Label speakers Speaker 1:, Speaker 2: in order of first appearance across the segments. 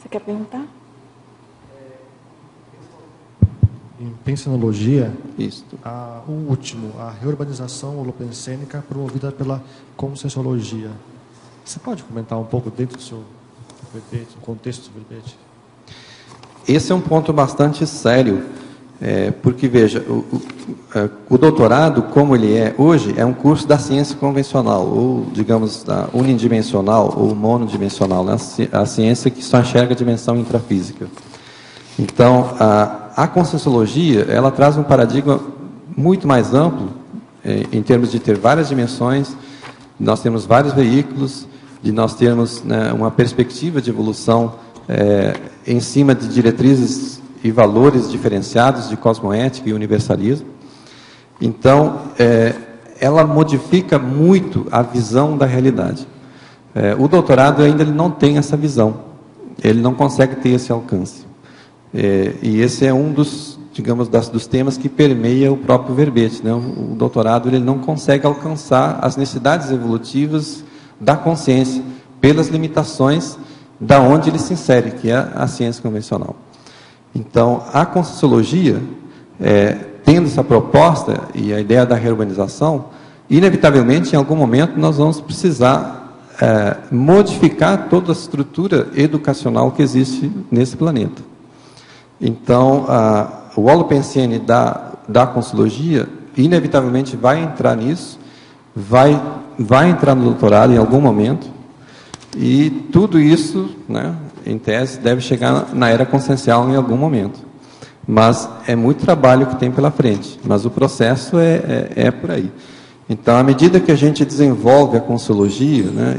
Speaker 1: Você quer perguntar?
Speaker 2: Em pensinologia,
Speaker 3: Isso.
Speaker 2: o último, a reurbanização holopensênica promovida pela conscienciologia. Você pode comentar um pouco dentro do seu verbete, no contexto do verbete?
Speaker 3: Esse é um ponto bastante sério, porque, veja, o doutorado, como ele é hoje, é um curso da ciência convencional, ou, digamos, da unidimensional ou monodimensional, né? A ciência que só enxerga a dimensão intrafísica. Então, a conscienciologia, ela traz um paradigma muito mais amplo, em termos de ter várias dimensões, nós temos vários veículos, de nós termos, né, uma perspectiva de evolução em cima de diretrizes e valores diferenciados de cosmoética e universalismo. Então, ela modifica muito a visão da realidade. O doutorado ainda ele não tem essa visão, ele não consegue ter esse alcance. E esse é um dos, digamos, dos temas que permeia o próprio verbete, né? O doutorado ele não consegue alcançar as necessidades evolutivas da consciência pelas limitações da onde ele se insere, que é a ciência convencional. Então, a conscienciologia, tendo essa proposta e a ideia da reurbanização, inevitavelmente, em algum momento, nós vamos precisar modificar toda a estrutura educacional que existe nesse planeta. Então, o holopensene da conscienciologia, inevitavelmente, vai entrar nisso, vai entrar no doutorado em algum momento, e tudo isso, né, em tese, deve chegar na era consciencial em algum momento. Mas é muito trabalho que tem pela frente, mas o processo é por aí. Então, à medida que a gente desenvolve a conscienciologia, né,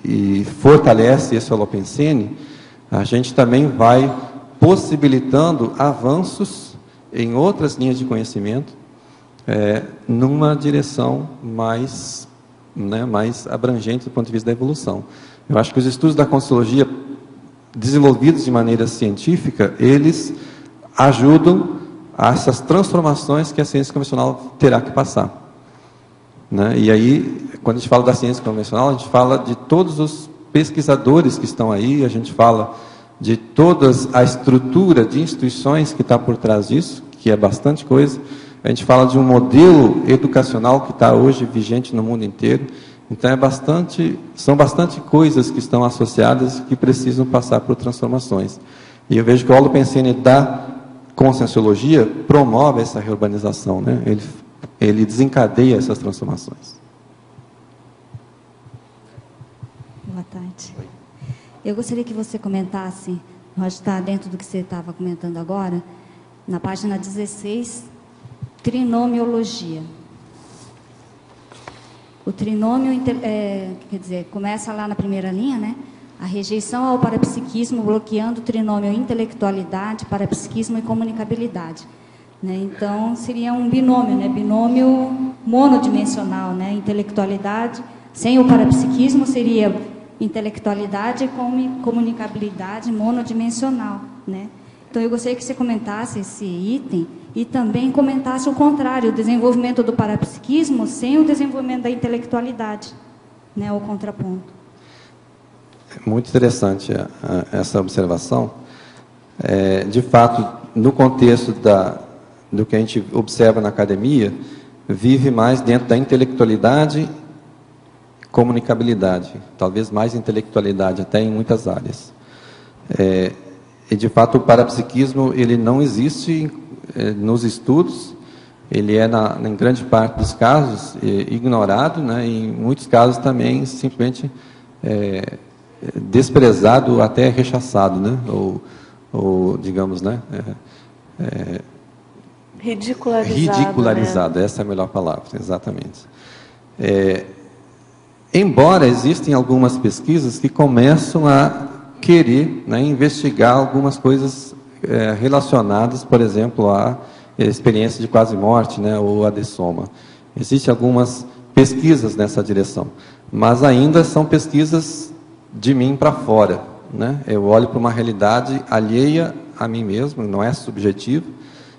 Speaker 3: e fortalece esse holopensene, a gente também vai possibilitando avanços em outras linhas de conhecimento, numa direção mais abrangente do ponto de vista da evolução. Eu acho que os estudos da conscienciologia, desenvolvidos de maneira científica, eles ajudam a essas transformações que a ciência convencional terá que passar. Né? E aí, quando a gente fala da ciência convencional, a gente fala de todos os pesquisadores que estão aí, a gente fala de toda a estrutura de instituições que está por trás disso, que é bastante coisa. A gente fala de um modelo educacional que está hoje vigente no mundo inteiro. Então, são bastante coisas que estão associadas que precisam passar por transformações. E eu vejo que o holopensene da conscienciologia promove essa reurbanização, né? Ele desencadeia essas transformações.
Speaker 4: Boa tarde. Eu gostaria que você comentasse, pode estar dentro do que você estava comentando agora, na página 16, trinomiologia. O trinômio, quer dizer, começa lá na primeira linha, né? A rejeição ao parapsiquismo, bloqueando o trinômio intelectualidade, parapsiquismo e comunicabilidade. Né? Então, seria um binômio, né? Binômio monodimensional, né? Intelectualidade, sem o parapsiquismo seria intelectualidade e comunicabilidade monodimensional, né? Então, eu gostaria que você comentasse esse item e também comentasse o contrário, o desenvolvimento do parapsiquismo sem o desenvolvimento da intelectualidade, né? O contraponto.
Speaker 3: Muito interessante essa observação. De fato, no contexto do que a gente observa na academia, vive mais dentro da intelectualidade, comunicabilidade, talvez mais intelectualidade até em muitas áreas. E de fato o parapsiquismo ele não existe nos estudos, ele é em grande parte dos casos ignorado, né? E em muitos casos também simplesmente desprezado, até rechaçado, né? Ou digamos, né? Ridicularizado, né? Essa é a melhor palavra, exatamente. Embora existem algumas pesquisas que começam a querer, né, investigar algumas coisas relacionadas, por exemplo, à experiência de quase morte, né, ou a dessoma. Existem algumas pesquisas nessa direção, mas ainda são pesquisas de mim para fora, né? Eu olho para uma realidade alheia a mim mesmo, não é subjetivo,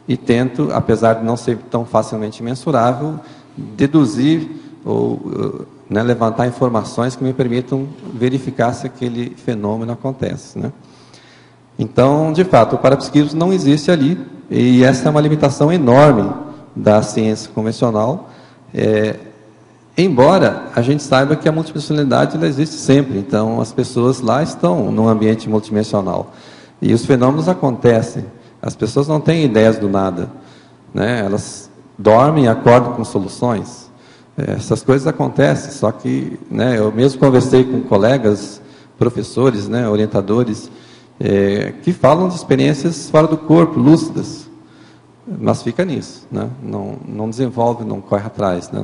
Speaker 3: e tento, apesar de não ser tão facilmente mensurável, deduzir ou levantar informações que me permitam verificar se aquele fenômeno acontece, né? Então, de fato, o parapsiquismo não existe ali, e essa é uma limitação enorme da ciência convencional, embora a gente saiba que a multidimensionalidade ela existe sempre, então as pessoas lá estão num ambiente multidimensional, e os fenômenos acontecem, as pessoas não têm ideias do nada, né? Elas dormem e acordam com soluções, essas coisas acontecem, só que, né, eu mesmo conversei com colegas, professores, né, orientadores, que falam de experiências fora do corpo, lúcidas, mas fica nisso, né? Não desenvolve, não corre atrás, né?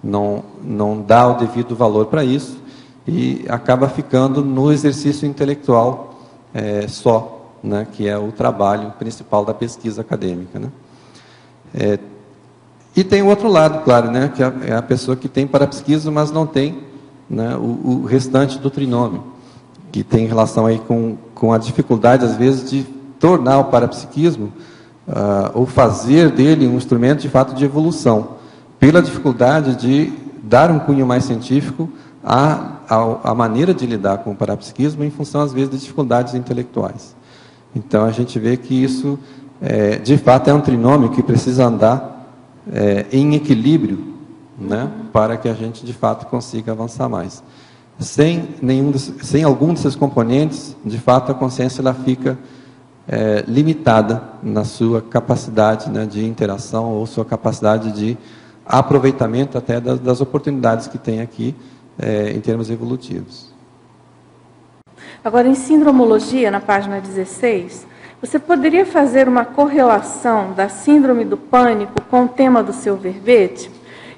Speaker 3: Não dá o devido valor para isso e acaba ficando no exercício intelectual só, né? Que é o trabalho principal da pesquisa acadêmica, né? E tem o outro lado, claro, né? Que é a pessoa que tem parapsiquismo, mas não tem, né, o restante do trinômio, que tem relação aí com a dificuldade, às vezes, de tornar o parapsiquismo, ou fazer dele um instrumento, de fato, de evolução, pela dificuldade de dar um cunho mais científico à maneira de lidar com o parapsiquismo, em função, às vezes, de dificuldades intelectuais. Então, a gente vê que isso, de fato, é um trinômio que precisa andar em equilíbrio, né, para que a gente, de fato, consiga avançar mais. Sem algum desses componentes, de fato, a consciência ela fica limitada na sua capacidade, né, de interação ou sua capacidade de aproveitamento até das oportunidades que tem aqui em termos evolutivos.
Speaker 1: Agora, em sindromologia, na página 16, você poderia fazer uma correlação da síndrome do pânico com o tema do seu verbete?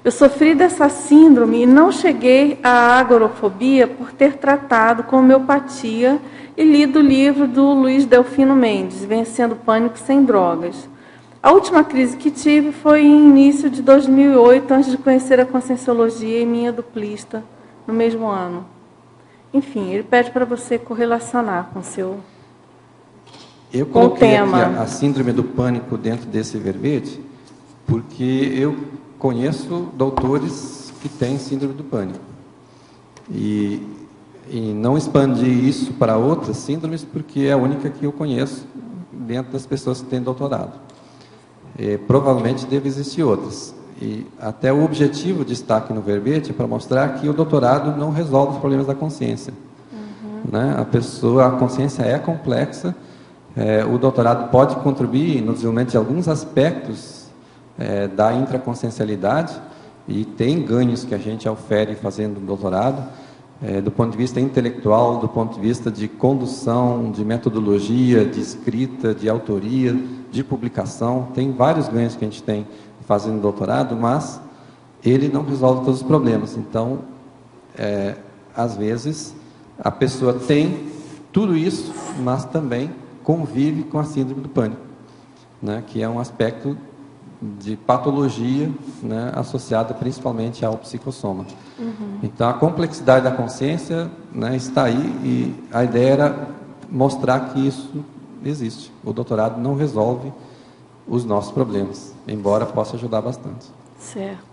Speaker 1: Eu sofri dessa síndrome e não cheguei à agorafobia por ter tratado com homeopatia e lido o livro do Luiz Delfino Mendes, Vencendo o Pânico Sem Drogas. A última crise que tive foi em início de 2008, antes de conhecer a Conscienciologia e minha duplista, no mesmo ano. Enfim, ele pede para você correlacionar com o seu
Speaker 3: Eu coloquei aqui a síndrome do pânico dentro desse verbete, porque eu conheço doutores que têm síndrome do pânico. E não expandi isso para outras síndromes, porque é a única que eu conheço dentro das pessoas que têm doutorado. Provavelmente deve existir outras. E até o objetivo de estar aqui no verbete é para mostrar que o doutorado não resolve os problemas da consciência. Né? A consciência é complexa, o doutorado pode contribuir no desenvolvimento de alguns aspectos da intraconsciencialidade, e tem ganhos que a gente ofere fazendo um doutorado, do ponto de vista intelectual, do ponto de vista de condução, de metodologia, de escrita, de autoria, de publicação. Tem vários ganhos que a gente tem fazendo doutorado, mas ele não resolve todos os problemas. Então, às vezes, a pessoa tem tudo isso, mas também convive com a síndrome do pânico, né, que é um aspecto de patologia, né, associada principalmente ao psicossoma. Então, a complexidade da consciência, né, está aí, e a ideia era mostrar que isso existe. O doutorado não resolve os nossos problemas, embora possa ajudar bastante.
Speaker 1: Certo.